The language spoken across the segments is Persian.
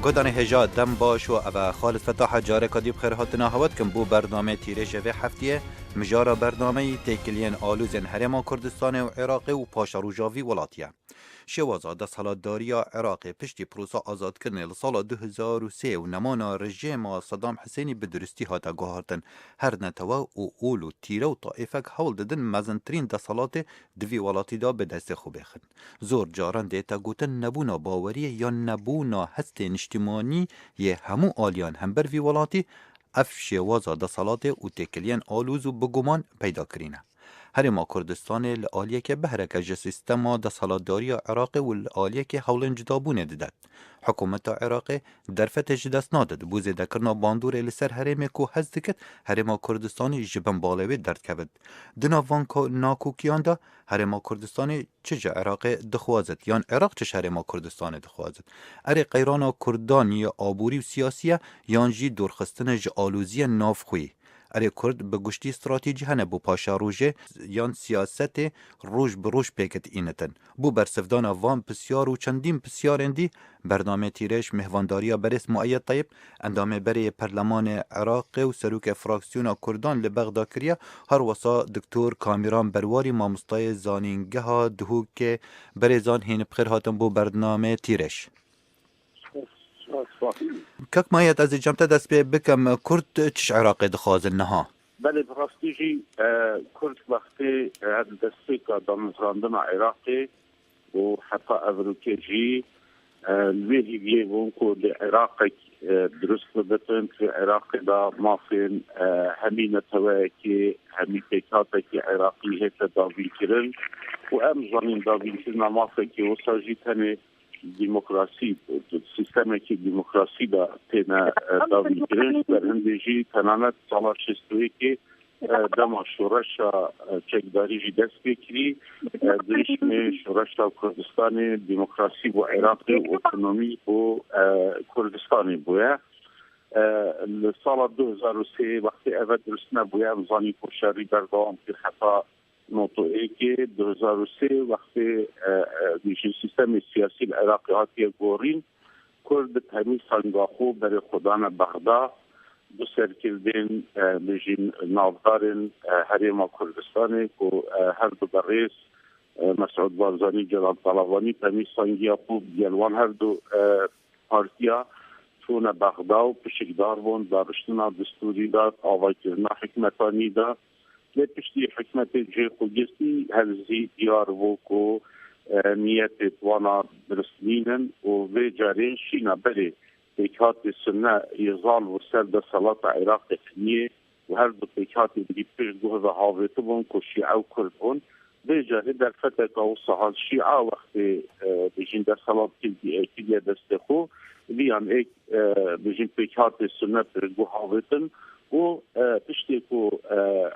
گودان هجا دم باش و او خالد فتاح جاره کدیب خیر هاتنا هوت کن بو برنامه تیره و هفتیه مجارا برنامه تیکلین آلوزن هرما کردستان و عراق و پاشا روژاوی ولاتیه. شوازا ده سالاتداری عراق پشتی پروسا آزاد کردن لسال 2003 و نمانا رژیم صدام حسینی به درستی هاتا گوهارتن هر نتوا و اول و تیره و طائفک حول دادن مزنترین ده سالات دوی ولاتی دا به دست خوبه خن. زور جاران دیتا گوتن نبونا باوری یا نبونا هست اجتماعی یه همو آلیان هم بر وی ولاتی اف شوازا ده سالات و تکلین آلوز و بگمان پیدا کرینه. هرما کردستان العالیه که بهرک سیستما د سالاداری عراق و العالیه که حول جدابونه داد. حکومت عراق درفت جدست نادد بوزه دکرنا باندور لسر هرمه کو هست کت هرما کردستان جبن بالوی درد کبد. دنا وان ناکوکیان دا هرما کردستان چجا عراق دخوازد یان عراق چش هرما کردستان دخوازد. اری قیرانا کردانی آبوری و سیاسیه یان جی دورخستن جالوزی نافخوی. اری کرد به گشتی استراتژی هنه بو پاشا روژه یان سیاست روش به روش پیکت اینتن بو برسفدان وان پسیار و چندین پسیار اندی برنامه تیرش مهوانداری برس معید طیب اندامه بری پرلمان عراق و سروک فراکسیون کردان لبغدا کریا هر وسا دکتور کامیران برواری مامستای زانینگه ها دهو که بریزان هین بخیر هاتن بو برنامه تیرش كك ما يتأذي جمتا دست بكم كرد تش عراقي دخوازن نها بله براستيجي كرد وقتي هذا دستيكا دامزراندنا عراقي وحتى أفريكيجي الويهي بيهون كو لعراقي درست ببتن في عراقي دا مافين همينة تواكي همي تيكاتكي عراقي هيتا دابين كرن وأمزانين دابين كرن مافكي وساجي تاني دموکراسی سیستم کی دموکراسی دا تینا داوی کرد در هندجی تنانت سال 62 که دم شورش چکداری جی دست بکری دشمن شورش کردستان دموکراسی و عراق و اتونومی و کردستانی بوده سال 2003 وقتی اول درست نبوده امزانی کوشاری در دوام که خطا نوتوئے که 2003 وقتی میشه سیستم سیاسی العراقی هاتی گورین کرد همی سنگاخو برای خدان بغدا دو سرکردین بجین نافدارن حریم کردستانی که هر دو بریس مسعود بارزانی جلال طلبانی همی سنگاخو گلوان هر دو پارتیا چون بغدا و پشکدار بون دارشتنا دستوری داد آوائی کرنا حکمتانی داد لپشتی حکمت جی خوگستی هرزی دیار وکو نیت وانا درستنینن و وی جارین شینا بری پیکات سنه یزال و سرد صلاة عراق تخنیه و هر دو پیکات بری پیش گوه و حاویتو بون که شیعه و کرد بون وی جاری در فتک و صحال شیعه وقت بجین در صلاة کلیه دست خو ویان ایک بجین پیکات سنه پیش گوه حاویتن و پشتی که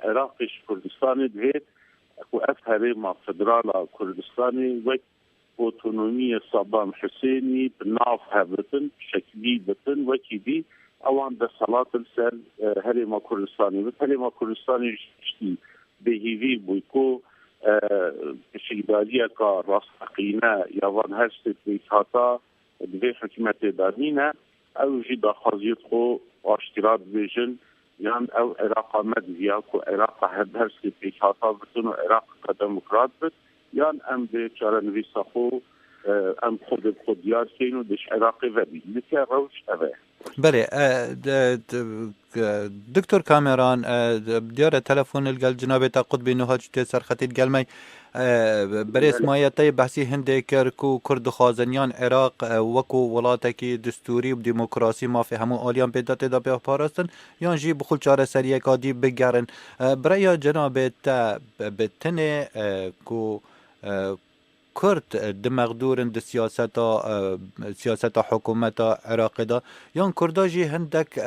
عراقش کردستانی دوید که افهریم فدرال کردستانی و اتونومی صدام حسینی بناف هبتن شکلی بتن و کی دی اوان ده صلاة السر هریم کردستانی و هریم کردستانی پشتی بهیوی بویکو شکدالیه که راستقینه یا وان هست بیتاتا دوی حکمت دارینه او جی داخازیت خو اشتراط بیشن یان او عراق مدویا کو عراق هر سی پیشاتا بتون عراق دموکرات بت یان ام به چارنوی صفو ام خود یاد کینو دش عراقی وبی لکه روش اوه بله دكتور كاميران ديار تلفون القل جنابي تاقد بينو هاج تسر خطيت قلمي بريس مايا طيب بحسي هندي كركو كرد خازنيان عراق وكو ولاتكي دستوري وديمقراسي ما في همو آليان بيدات دا بيه پاراستن يان جي بخل چاره سريه كادي بگرن برای جنابي تا بتنه كو کرد دمغدورن د سیاست حکومت عراق دا یان کرداجی هندک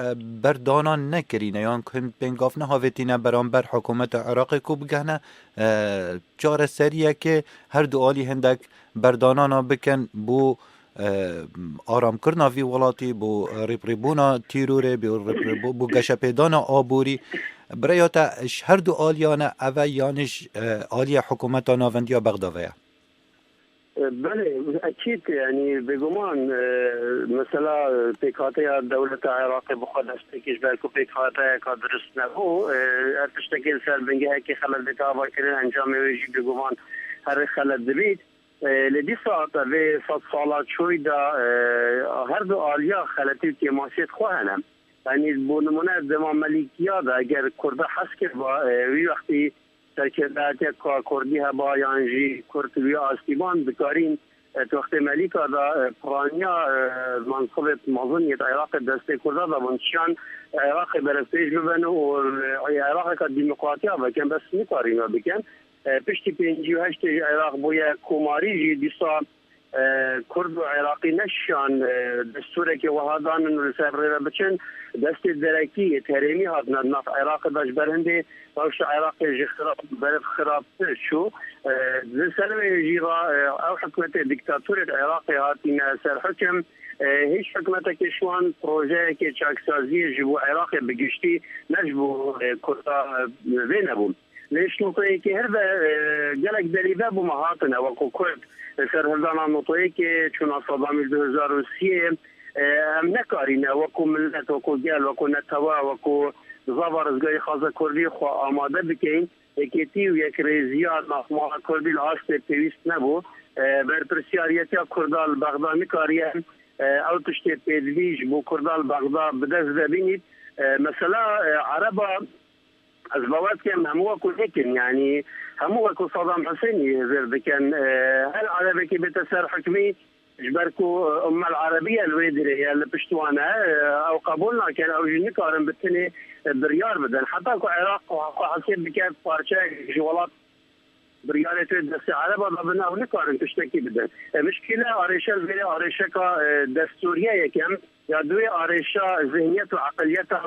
بردانان نکرینه یان هند بنگاف نه هاوتینه برانبر حکومت عراق کو بگهنه چاره سریه که هر دو آلی هندک بردانانا بکن بو آرام کرنا وی ولاتی بو ریبونا تیروره بو گشپیدانا آبوری برایاتا هر دو آلیانه اوه یانش آلی حکومت ناوندیا بغداوه بله اكيد يعني بگمان مثلا پیکاته دولت عراق بخواد استکیش برکو پیکاته که درست نبود ارتشتکیل سر بنگه که خلال بتاوا کردن انجام ویجی بگمان هر خلال دبید لدی ساعت و صد سالات شوی دا هر دو آلیا خلطی که ماسیت خواهنم یعنی بونمونه دمان ملیکیا دا اگر کرده حس کرد با وی وقتی ترکیبات کردی هبا یانجی کردوی آستیبان بکارین وقت ملیکا دا پرانیا منصوبت مظنیت عراق دسته کرده دا منشان عراق برستیج ببن و عراق که دیمقراطیا بکن بس نکارین بکن پشتی 58 عراق بویا کماری جی دیسا کرد و عراقی نشان دستوره که وهادان رسال ریره بچن دست درکی تحریمی هات نف عراق داش برهنده باش عراق جی خراب برف خراب شو سلوه جیرا او حکمت دیکتاتور عراقی هاتین سر حکم هیچ حکمت که شوان پروژه که چاکسازی جبو عراق بگشتی نجبو کردا وینبون ليش نطيك هذا جالك دليل ابو مهاتنا وكو كرد سر هذا نطيك شنو صدام 2006 نكارينا وكو ملت وكو جال وكو نتوا وكو زبر زغي خازه كردي خو آماده بكين اكيتي ويك ريزيات مخمار كردي الاصل بيست نبو بر برسياريتي كردال بغداد نكاريا او تشتي بيدليج بو كردال بغداد بدز دبينيت مثلا عربا از بواد که هموها کلکن یعنی هموها که صدام حسینی زرد کن هل عربی که بتسر حکمی جبركو العربيه الويدري اللي بشتوانا او قبولنا كان او جنكارن بالتني بريار بدن حتى العراق حسيت بكيف بارشا جوالات بريارة دست عربة ببنا ونكارن تشتكي بدن مشكلة أريشة زي أريشة دستورية يكم يدوي أريشة ذهنية وعقليتها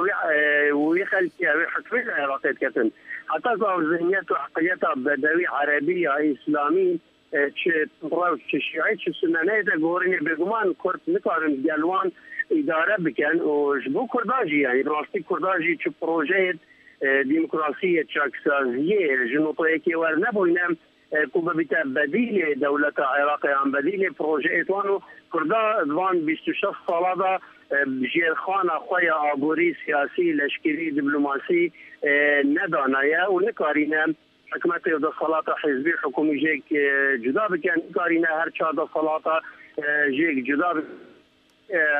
ويخلقها ويحكمها العراقية كتن حتى ذهنية وعقليتها بدوي عربية إسلامي شيعي السنانية تقولين بجمان كرت نكارن جالوان إدارة بكن وجبو كرداجي يعني براستي كرداجي شو بروجيت ديمقراطية شاكسازية جنوطية كيوار نبوينام كوبا بتا بديل دولة عراق عن بديل بروجيت وانو كردا دوان 26 صالة بجير خانة خويا أبوري سياسي لشكري دبلوماسي ندانايا ونكارينام حكمت يودا صلاة حزبي حكومي جيك جدا بكن كارينا هر شادا صلاة جيك جدا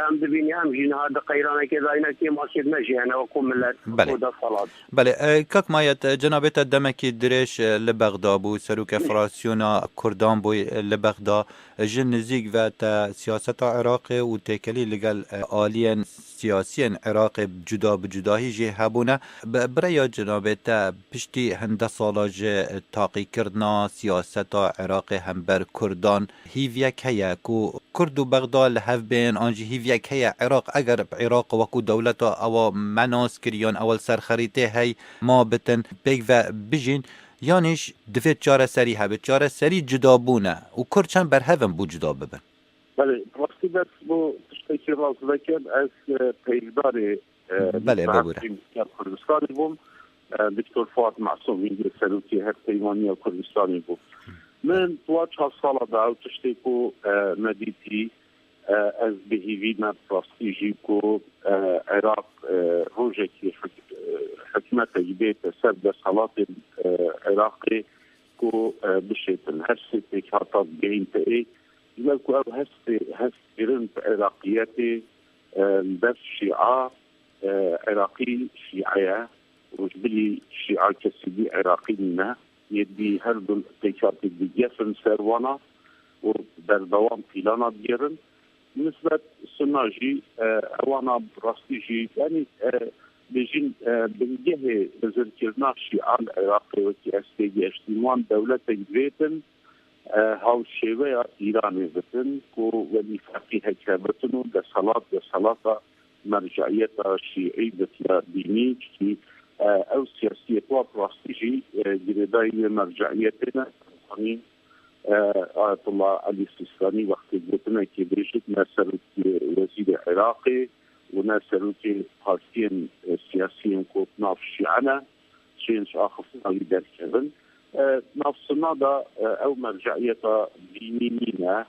هم دبینی هم جنها دقیقاً که داینا که ماسید نجیانه و کملت بوده صلاة. بله کاک مایت جنابت دمکی درش لبغداد بو سروک فراسیونا کردان بو لبغداد جن نزیگ و تا سیاست عراق و تکلی لگل آلین سیاسین عراق جدا بجداهی جه هبونه برای جنابت پشتی هنده سالاج تاقی کردنا سیاست عراق هم بر کردان هیویک هیا کو کرد و بغداد لحف بین آنجی هیویک هیا عراق اگر عراق وکو دولت او مناس کریان اول سرخریته هی ما بتن بگ و بجین یانش دفت چاره سری هبه چاره سری جدا بونه و کرد چند بر هفن بو جدا ببن بله وقتی بس بو تشتکی راز بکن از پیگدار بله ببوره کردستانی بوم دکتر فواد معصومی سلوکی هر پیمانی کردستانی بوم من تو 4 سال دا تشتکو مدیتی از بهیوی مدرستی کو عراق روجکی حکمت جبیت سر دستالات عراقی کو بشیتن هر سیتی که حتی بین تایی لكو او هست برنت عراقياتي بس شيعة عراقي شيعية وجبلي شيعة كسيدي عراقي منا يدي هردو تيكاتي دي جسن سروانا وبردوان فيلانا ديرن نسبة سناجي اوانا براستيجي يعني بجين بنجه بزركرنا شيعة العراقي وكي استيجي اشتيمان دولة جبيتن هاو شیوه ایرانی بتن کو ولی فقیه هکابتن و ده صلاة مرجعیت شیعی بتلا دینی که او سیاسیت و پراستیجی گردای مرجعیتنا قانین آیت الله علی سیستانی وقتی بتنا که بیشت نسروت وزیر عراقی و نسروت پارتین سیاسیین کو ناف شیعنا چینش آخفنا لیدر کردن ناف سنة دا أو مرجعية دينية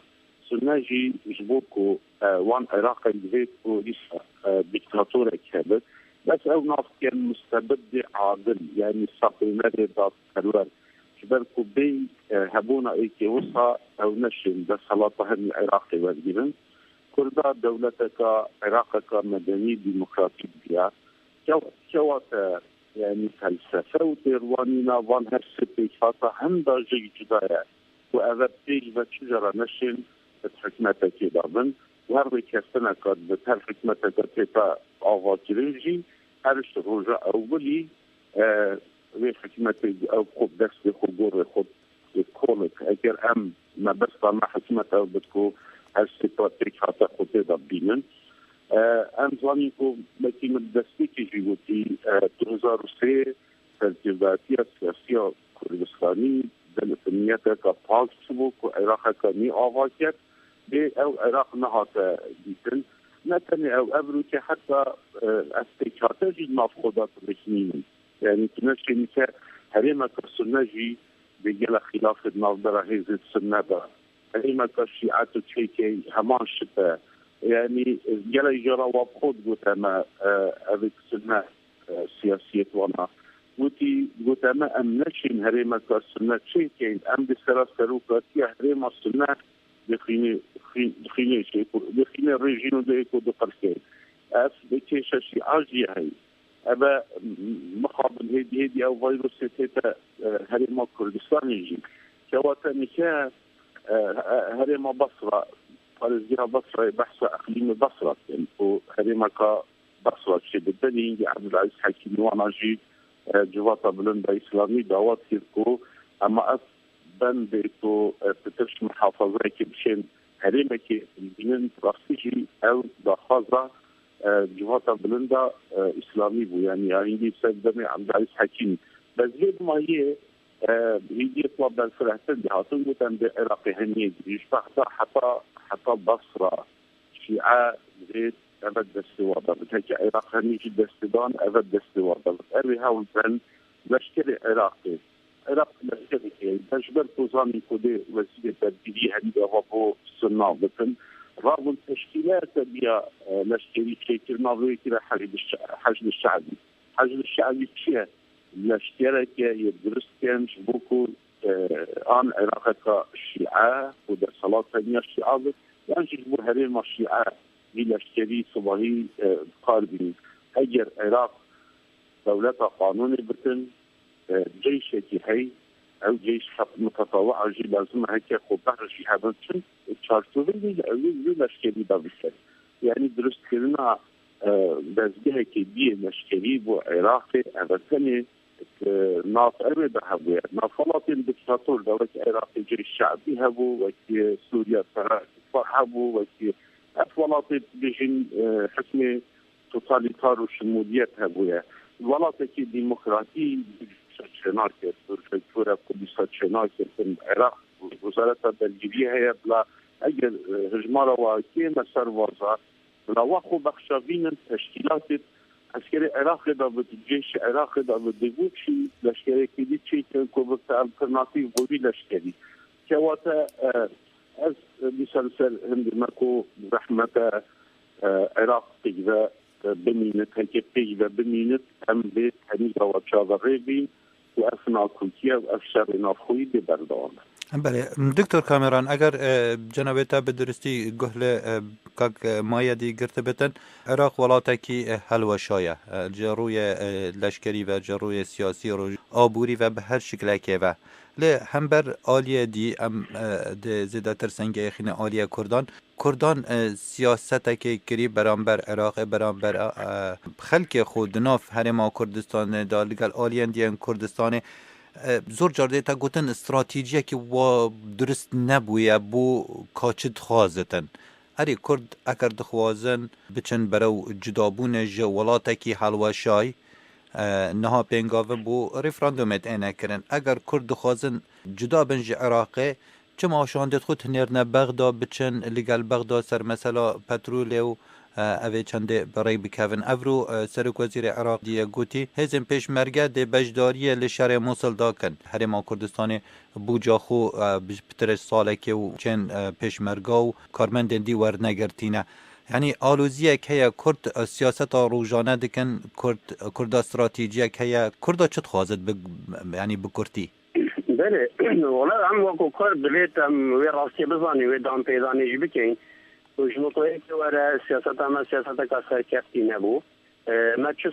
سناجي جبوكو وان عراقي بيت ولسه ديكتاتورة كابت بس أو ناف كان مستبد عادل يعني ساقيناري دا كالوار جبالكو بي هبونا ايكي وصا أو نشن دا صلاتهم العراقي والجبن كردا دولتك عراقك مدني ديمقراطي بيها كواتا يعني فلسفة وتيروانينا وان هرسبي فاتا هم دا جي جدايا وأذبتيج بتشجرة نشن بتحكمتك دابن وهربي كاستنا قد بتهر حكمتك تيتا آفاكريجي هرش رجاء أولي وی حکمت او خوب دست بخور خود کولک اگر ما بس ما حکمت او بدکو هر سیپاتیک حتی خود دا بینن زانی کو مکیم دستی که جیوتی 2003 ترتیباتی سیاسی کردستانی دلتنیت که پاک سبو که عراق که می آواکت به او عراق نهات دیتن نتنی او ابرو که حتی استیکاته جید مفقودات رسمین يعني تنشي نساء هريما كالسنجي بيجيلا خلاف النظرة هيزة السنة هريما كالشيعات تشيكي همان شبه يعني جيلا يجرى وابخود قوتما أبيك السنة سياسية وانا قوتما أم نشين هريما كالسنة تشيكي أم بسرا سروكا تيا هريما السنة دخيني الرجينو ديكو دقركي أف بكيشا شيعاجي هاي أبا مقابل هدي أو فيروس تيتا هريما كردستان يجي كواتا نكا هريما بصرة فالزيها بصرة بحث أقليم بصرة يعني هريما كبصرة شيء بالتالي يجي عبد العزيز حكيم واناجي جواتا بلندا إسلامي دعوات كيركو أما أفبن بيتو بترش محافظة كبشين هريما كي البنين راسيجي أو دخازة جواتا بلندا اسلامي بو يعني عندي بسبب عبد العزيز حكيم بس زي ما هي هي طلب الفلسطين هاتون بتن بعراقي هنيد يشبه حتى بصره شيعه زيت ابد دستوار بتحكي عراق هنيجي دستدان ابد دستوار ابي هاول بن لشكري عراقي عراق لشكري تجبر توزاني كودي وسيله تدبيريه هنيد ابو سنه بتن رغم التشكيلات بها لشكري شكل نظري كده حشد الشعبي حشد الشعبي فيها لشكرك يدرس كان شبوكو عن علاقة الشيعة وده صلاة ثانية الشيعة يعني شبو هريم الشيعة لشكري صباحي قاربين أجر عراق دولة قانوني بتن جيش هي او جيش متطوع جي لازم هيك خو بحر شي هذا تشارتوفي اللي لشكري دا بيصير يعني درست كلنا بزجه كي دي لشكري بو عراقي ابتني ناف ارد هبو نافلات الدكتاتور دولة عراقي جيش شعبي هبو وكي سوريا هبو وكي افولات بيجن حكمة توتاليتار وشموليات هبو الولات كي ديمقراطي شناكه دكتوره كردستان شناكه في العراق وزاره الداخليه هي بلا اجل هجماره واكي مسار وزاره بلا واخو بخشابين تشكيلات عسكري عراقي ضد الجيش العراقي ضد الدبوتشي لشكري كدي تشي كوبت الترناتيف بودي لشكري كواتا از بسلسل هند ماكو رحمه عراق تجدا بمينت هيك تجدا بمينت ام بيت هنيجا وتشاغ الريبي وأثناء تركيا وأفشار نافخوي ببردان. بله دکتر کامران اگر جنابتا به درستی گهل کاک مایه دی گرته بتن عراق ولاتی حلوه شایه جروی لشکری و جروی سیاسی رو آبوری و به هر شکل که و لی هم بر آلیه دی ام ده زیده ترسنگه خین آلیه کردان سیاست که کری برانبر عراق برانبر خلق خود ناف هرما کردستان دالگل آلیه دیان کردستان زور جارده تا گوتن استراتیجیه که و درست نبویه بو کاچد خوازتن اری کرد اگر دخوازن بچن برو جدابون جوالاته که حلوه شای نها پینگاوه بو ریفراندومت اینه کرن اگر کرد دخوازن جدا بنج عراقه چه ماشاندت خود نرنه بغدا بچن لگل بغدا سر مثلا پترول و اوی چنده برای بکوین افرو سرک وزیر عراق دیه گوتی هزم پیشمرگه ده بجداری لشهر موصل داکن هرما کردستان بوجا خو بتر سالکه و چند پیشمرگه و کارمند دی ورنگرتینه یعنی آلوزیه که کرد سیاست روزانه دکن کرد استراتژی که کرد چت خوازد یعنی بکرتی بله والله هم وقو کرد دلیت هم وی راستی بزانی وی دام پیدانیش بکن و جنوطوی که وره سیاست هم سیاست که سرکفتی نبو ما چه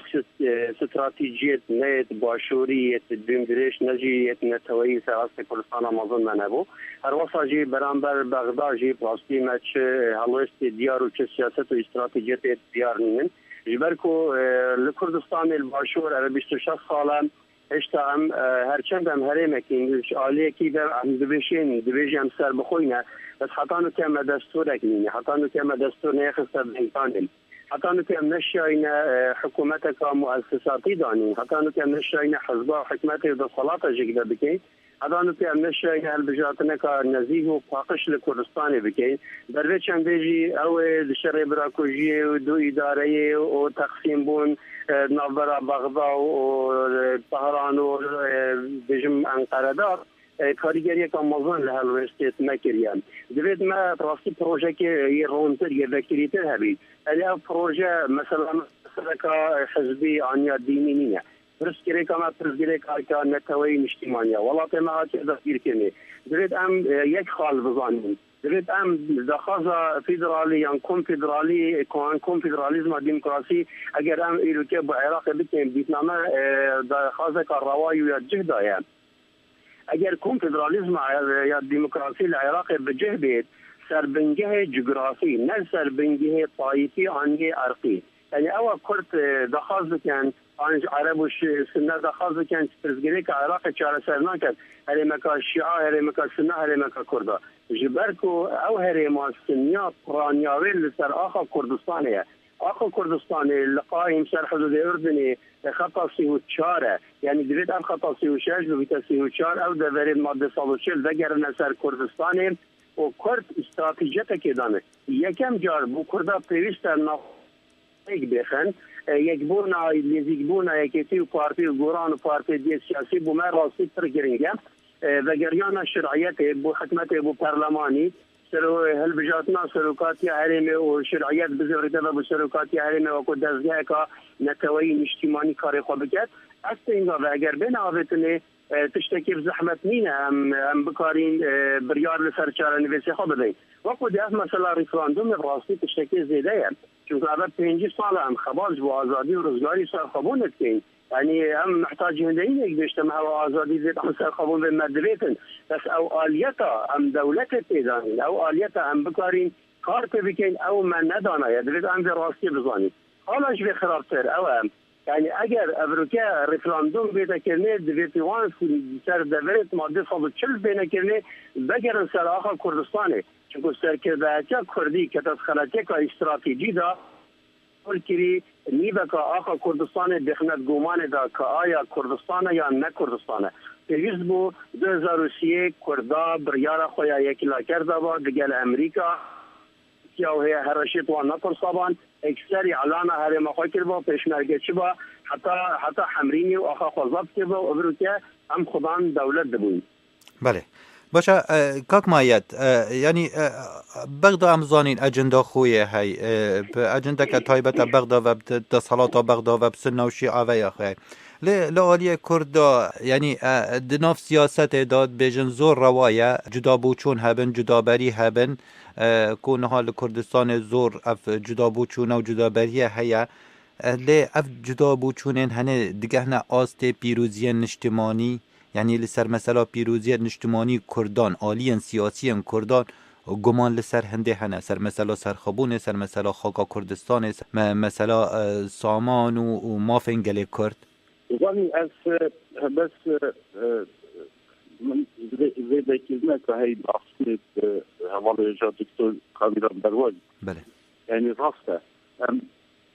استراتژیت نیت باشوریت دمدرش نجیت نتوی سیاست کردستان آمازون نبو هر واسه جی برانبر بغداد جی پلاستی ما چه حلوست دیار و چه سیاست و استراتژیت دیار نین جبرکو لکردستان الباشور عربی 26 سالم اشتا هم هرچند هم هرمکین عالیه کی در هم دبیجیم سر بخوینه بس حتی نو که ما دستور اکنینه حتی نو که ما دستور نیخست بینکانیم حتی نو که نشاین حکومت که مؤسساتی دانیم حتی نو که نشاین حزبا و حکمت و صلاة جگده بکن حتی نو که نشاین البجاتنه که نزیه و پاقش لکردستانی بکن در چند بیجی او دشر براکوژی و دو اداره و تقسیم بون نابرا بغداد و طهران و بجم انقره دار کاریگری که موضوع لهالوستیت نکریم دوید ما راستی پروژه که یه رونتر یه وکریتر هبید الی پروژه مثلا که حزبی آنیا دینی نیه پرسگیری که ما پرسگیری که نتوی نشتیمانیه ولات ما هاتی دستگیر کنی دوید هم یک خال بزانیم دوید هم دخواست فیدرالی یا کنفیدرالیزم دموکراسی اگر هم ایرو که با عراق بکنیم بیتنامه دخواست که روایی و جهدایه اگر کنفدرالیزم یا دموکراسی العراق بجه بید سربنگه جغرافی نه سربنگه طایفی آنی ارقی یعنی اول کرد دخواست بکن آنج عرب و سنه دخواست بکن پرزگیری که عراق چاره سر نکرد هرمکا شیعه هرمکا سنه هرمکا کرده جبرکو او هرما سنیا پرانیاوی لسر آخا کردستانه آخو کردستان لقایم سر حدود اردنی خطا 34 یعنی دوید ام خطا 36 بویتا 34 او دورید ماده 140 دگر نسر کردستان و کرد استراتیجیت که دانه یکم جار بو کرده پیوست نافیق بخن یک بونا لیزیک بونا یکیتی و پارتی و گوران و پارتی دی سیاسی بو من راستی پر گرینگه و گریان شرعیت بو حکمت بو پرلمانی سرو هل بجاتنا سروکاتی حرمه و شرعیت بزرگده و سروکاتی حرمه و کد دزگه که نتوی نشتیمانی کاری خواه بکد است اینگاه و اگر بین آویتونه تشتکی زحمت نینه هم بکارین بریار لسرچاره نویسی خواه بدهیم وقت دیاز مثلا ریفراندوم راستی تشتکی زیده هم چون که اول 5 سال هم خباز و آزادی و روزگاری سرخبونت کن یعنی هم محتاج هندین یک بیشتر و آزادی زید هم سرخبون به مدویتن بس او آلیتا هم دولت پیدانین او آلیتا هم بکارین کار بکن او من ندانه یدوید هم راستی بزانید حالاش به خرابتر او هم یعنی اگر امریکا رفراندوم بیده کرنه دویتوان سر دولت ماده 140 بینه کرنه بگرن سر آخا کردستانه چون سرکرده کردی که تسخلته که استراتیجی دا کری نیبه که آخا کردستان بخند گومان دا که آیا کردستانه یا نه کردستانه پیوست بو 2003 کردا بریار خویا یکلا کرده با دیگل امریکا یا هرشیت و نطر صابان اکثری علامه هر مخواه کرد با پیشمرگه چی با حتی حمرینی و آخا خوزاب کرد با امریکا هم خودان دولت دبوین بله باشه کاک مایت یعنی بغدا امزانین اجندا خویه های اجندا که تایبت بغدا و دسالات بغدا و بسنه و شیعه و یخوی لآلیه کردا یعنی دناف سیاست داد بیجن زور روایه جدا بوچون هبن جدا بری هبن کونها لکردستان زور اف جدا بوچون و جدا بریه هیا لی اف جدا بوچونین هنه دیگه هنه آست پیروزی نشتمانی یعنی لسر مثلا پیروزی نشتمانی کردان آلین سیاسی کردان گمان لسر هنده هنه سر مثلا سرخبونه سر مثلا خاکا کردستان مثلا سامان و مافنگل کرد ولی از بس من زیده کردنه که هی بحثی حواله جا دکتر کامیران بروال بله یعنی راسته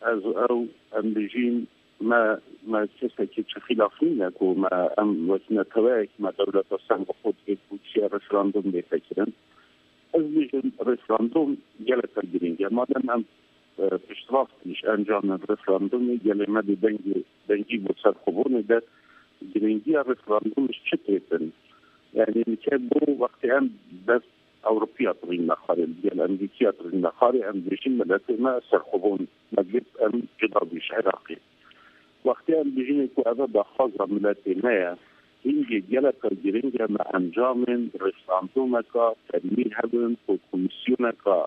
از او بجیم ما کسی که چه خلاف نینه که ما وزنه توی که ما دولت سن خود که چی رفراندوم بیفکرن از بجیم رفراندوم گلت گرینگه مادم پشترافتیش انجام رفراندومی گلیمه دنگی بود سرخوبونه در گرینگی رفراندومش چه تیتن یعنی که بو وقتی هم بس اوروپیا ترین نخاره دیگل امریکیا ترین نخاره هم بیشین ملت ما سرخوبون مجلس هم جدا بیش عراقی وقتی هم بیشین که اوه دخواز ملت ما اینگه گلتا گرینگه ما انجام رفراندوم که تدمیر هدن و کمیسیون که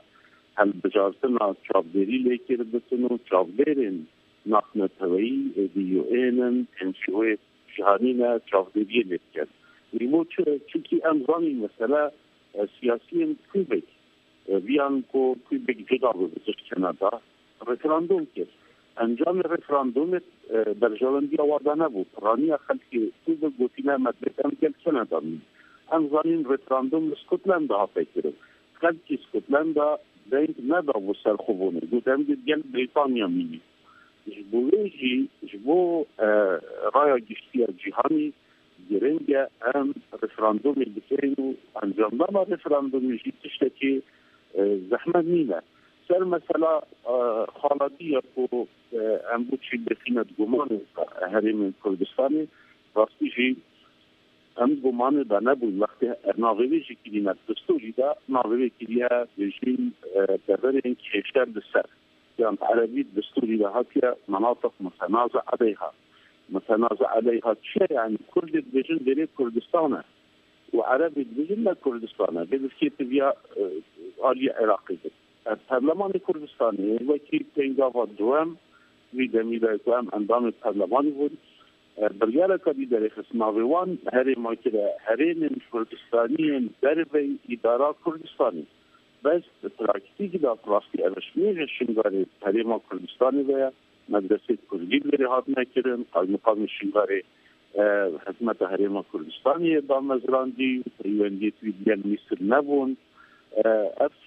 هل بجارتنا چابداری لیکر بسنو چابدارین نقنتوی دیو اینن انشوه جهانینا چابداری لیکر لیمو چونکی امزانی مثلا سیاسی کوبک بیان کو کوبک جدا بودش کنادا رفراندوم کرد انجام رفراندوم در جواندی آورده نبود رانی خلقی کوبک گوتینا مدرک امگل کنادا می امزانین رفراندوم اسکوتلند ها فکر خلقی اسکوتلند دنگ ندا و سرخوبونه گوتم گل بریتانیا می جبو رای گشتی جهانی گرنگ ام رفراندوم بکرین و انجام داما رفراندوم جیتشتا که زحمت نیله سر مثلا خالدی یا که ام بود چی بفیند گمان هریم کردستانی راستی جی ام گمان دا نبود وقتی ناغوی جی کلیمت دستوری دا ناغوی کلیه بجین ببرین کشتر دستر يعني عربي دستوري لها مناطق متنازع عليها شيء يعني كرد بيجن بري كردستان وعربي بيجن لكردستان بيجن تبيا عالية عراقي البرلمان الكردستاني وكي تنقاف الدوام ويدميلا دوام اندام البرلماني بود بريالة كدي داري خسماويوان هري ما كده هرين كردستانيين دربي إدارة كردستاني بس پراکتیک دا راستی ارشمیه شنگاری حریم کردستانی و مدرسه کردی بری هات نکردن قایمقام شنگاری حکمت حریم کردستانی دا مزراندی پیوندی تویدیل مصر نبون اف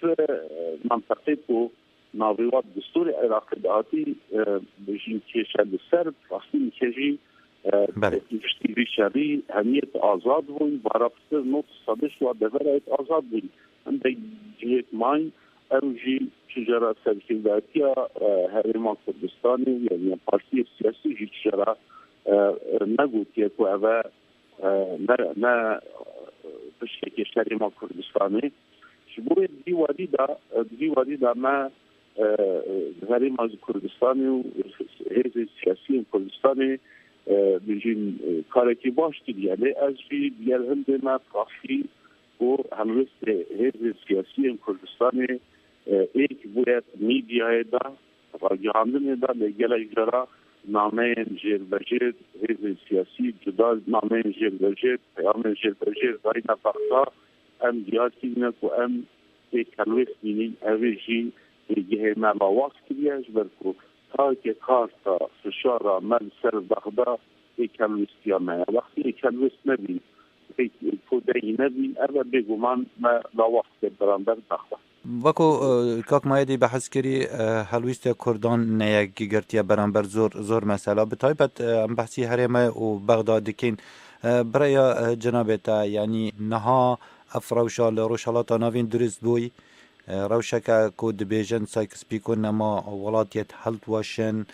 منطقه کو ناویوات دستور عراق داتی بجین کشل سرب راستی میکجی اشتیری شری همیت آزاد بون بارابستر نوت صدش و دورایت آزاد بون عندك جهة ماين أوجي شجرة سلسلاتية هرمان كردستاني يعني بارتي السياسي جي شجرة نقول كيكو أبا ما بشكل هرمان كردستاني شبوه دي وديدا ما هرمان كردستاني وهذه السياسيين كردستاني بيجين كاركي باش تديالي أجي ديال هندنا قاسي و همرست حزب سیاسی کردستان ایک باید میدیای دا و جهاندن دا لگل اجرا نامه جیر بجیر حزب سیاسی جدا نامه جیر بجیر پیام جیر بجیر دای نفقا ام دیاتی نک و ام ایک کلویس بینین اویجی دیگه ملاواس کریش برکو تا که کار تا فشار من سر بغدا ایک کلویس دیامه وقتی ایک کلویس نبین کودی نبین اول بگومان ما لاوقت برانبر داخل وکو کاک مایدی بحث کری هلویست کردان نیاگی گرتیا برانبر زور مسئله بتایبت بحثی هرمه و بغداد کین برای جنابتا یعنی نها افروشا لروشالات ناوین درست بوی روشکا کود بیجن سایکس بیکن نما ولاتیت حلت واشن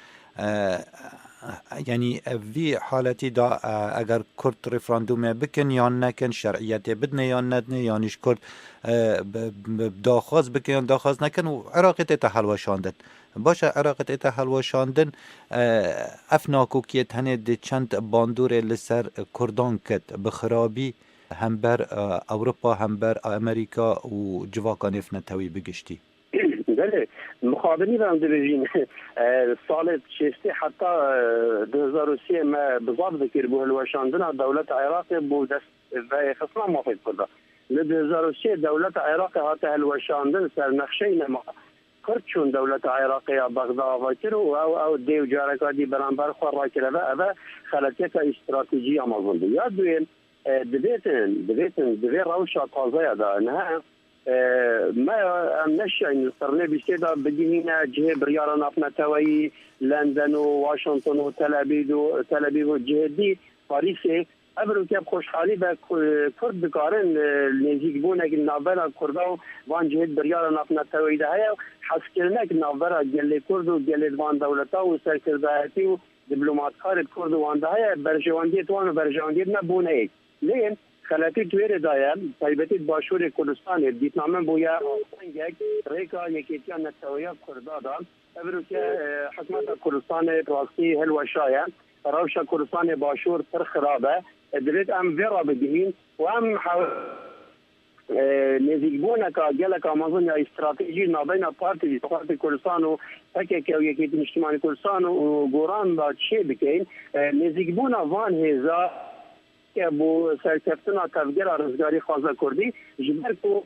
يعني في حالتي دا اگر كرد ريفراندوم بكن یا نكن شرعيته بدنا یا ندنه یانیش کرد داخواز بکن یا داخواز نکن و عراقت تحلوشاندن باشه عراقت تحلوشاندن افناکو کیت هنه ده چند باندور لسر کردان کت بخرابی هم بر اوروپا هم بر امریکا و جواکان افنتوی بگشتی بله مخابنی هم دبیجین سال شستی حتی 2003 ما بضابط ذکر بو هلوشاندن دولت عراق بو دست و خصنا موافق کرده ل 2003 دولت عراق هاته هلوشاندن سر نقشه نما کرد چون دولت عراق یا بغداد واکر او دیو جارکادی برانبر خور را کرده او خلطیت استراتژی آمازون دی یا دوین دوی روشا تازه دا نه ما نشأ نصرنا بشدة بدينا جهة بريارة نافنا توي لندن وواشنطن وتل أبيب وجهة دي باريس ابرو که خوشحالی به کرد بکارن نزیک بونه که نابرا کردا وان جهت بریار نافنتوی ده های حسکرنه که نابرا گل کرد و گل وان دولتا و سرکردایتی و دیپلماتکار کرد و وان ده های برجواندی توان و برجواندی نبونه ای لین خلاتی تویر دایر تایبتی باشور کردستان دیتنامه بویا یک ریکا یکیتیا نتویا کردا دام ابرو که حکومت کردستان راستی هلوشایه روشا کردستان باشور پر خرابه دلت ام ویرا بدهین و ام نزیک بونه که گله آمازون یا استراتژی نابین پارتی کردستان و تکه که یکی اجتماعی کردستان و گوران با چه بکین نزیک بونه وان هزا که بو سرکفتنا تفگر رزگاری خوازه کردی جبر کو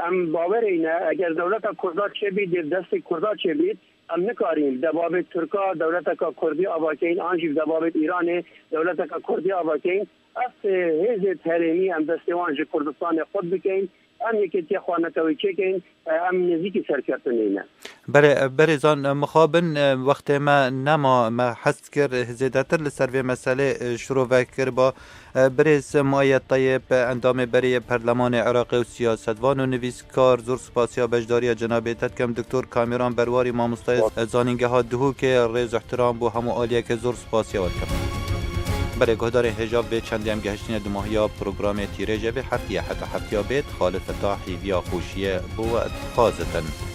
ام باور اینه اگر دولت کردا چه بید دست کردا چه بید ام نکاریم دبابت ترکا دولت کا کردی آواکین آنجیب دبابت ایران دولت کا کردی آواکین اف هزت هرمی ام دستوان کردستان خود بکین ام یکی تی خوانتوی چکین ام نزیکی سرکفتنینه بله زان مخابن وقت ما حس کر زیادتر لسروی مسئله شروع وکر با برز مایت طیب اندام بری پرلمان عراقی و سیاستوان و نویسکار زور سپاسیا بجداری جناب تدکم دکتر کامیران برواری مامستای زانینگه ها دهو که ریز احترام بو همو آلیه که زور سپاسیا ودکم برای گهدار حجاب به چندی هم گهشتین دو ماهیا پروگرام تیره جوی هفتیه حتی هفتیه بیت خالد فتاحی بیا خوشیه بو خازتن